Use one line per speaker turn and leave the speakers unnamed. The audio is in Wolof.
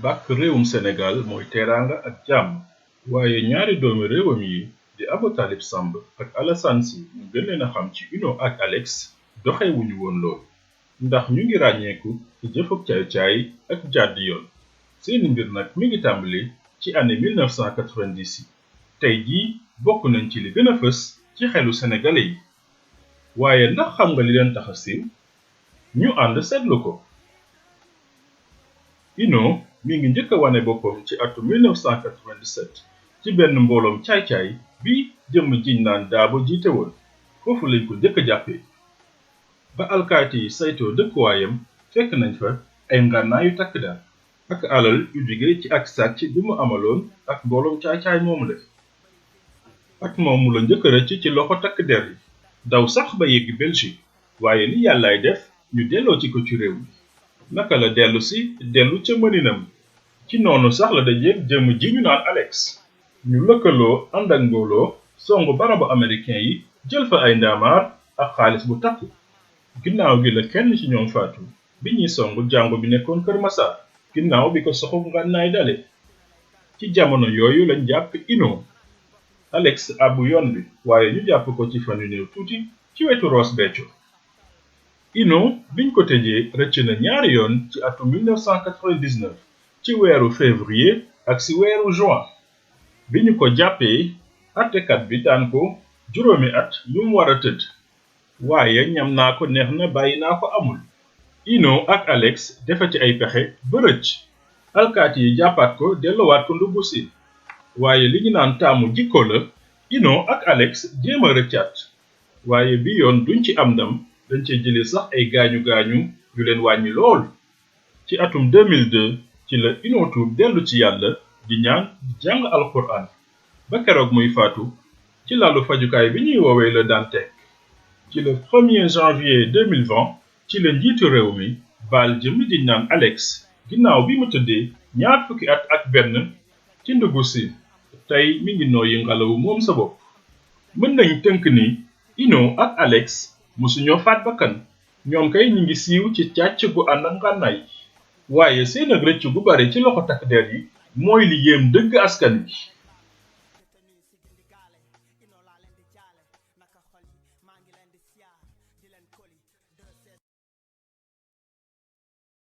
bàkk réewum Sénégal mooy teraanga ak jàmm waaye ñaari doomi réewam yi di Abou Talib Samb ak Alassane Sy ñu gën leen a xam ci Uno ak Alex doxewuñu woon loolu ndax ñu ngi ràññeeku ci jëfuk caay-caay ak jàdd yoon seeni mbir nag mi ngi tàmbali ci année 1990 yi tey jii bokk nañ ci li gën a fës ci xelu sénégalais yi waaye ndax xam nga li leen tax a siiw ñu ànd seetlu ko. Uno mi ngi njëkk a wane boppam ci atum 1997 ci benn mbooloom caay-caay bi jëmm jiñ naan Daabo jiite woon foofu lañ ko njëkk a jàppee ba alkaati yi saytoo dëkkuwaayam fekk nañ fa ay ngànnaayu takk der ak alal yu jóge ci ak sàcc bi mu amaloon ak mbooloom caay-caay moomu la ak moom mu la njëkk a rëcc ci loxo takk der yi daw sax ba yegg Belgique waaye li yàllaay def ñu delloo ci ko ci réew mi naka la dellu ca mëninam ci noonu sax la dajeeg jëmm ji ñu naan Alex ñu lëkkaloo ànd ak mbooloo songu barabu américain yi jël fa ay ndaamaar ak xaalis bu takku ginnaaw gi la kenn ci ñoom faatu bi ñuy songu jàngu bi nekkoon Kër Massar ginnaaw bi ko soxu ngànnaay dale ci jamono yooyu lañ jàpp Uno Alex àbbu yoon bi waaye ñu jàpp ko ci fan yu néew tuuti ci wetu Ross Béthio Uno biñ ko tëjee rëcc na ñaari yoon ci atum 1999 ci weeru février ak ci weeru juin bi ñu ko jàppee àttekat bi daan ko juróomi at yu mu war a tëdd waaye ñam naa ko neex na bàyyi naa ko amul Uno ak Alex defati ay pexe ba rëcc alkaati yi jàppaat ko dellowaat ko ndugg si waaye li ñu naan taamu jikko la Uno ak Alex jéem a rëccaat waaye bi yoon duñ ci am ndam dañ cee jëlee sax ay gaañu-gaañu yu leen wàññi lool ci atum 2002 ci la Uno tuub dellu ci yàlla di ñaan di jàng alxuraan ba keroog muy faatu ci lalu fajukaay bi ñuy woowee Le Dantec ci le 1er janvier 2020 ci la njiitu réew mi baal jëmmi di naan Alex ginnaaw bi mu tëddee ñaar fukki at ak benn ci ndugg si tey mi ngi nooyi ngelaw moom sa bopp mën nañ tënk ni Uno ak Alex musuñoo faat bakkan ñoom kay ñi ngi siiw ci càcc gu ànd ak ngànnaay waaye seen ak rëcc gu bari ci loxo takk der yi mooy li yéem dëgg askan wi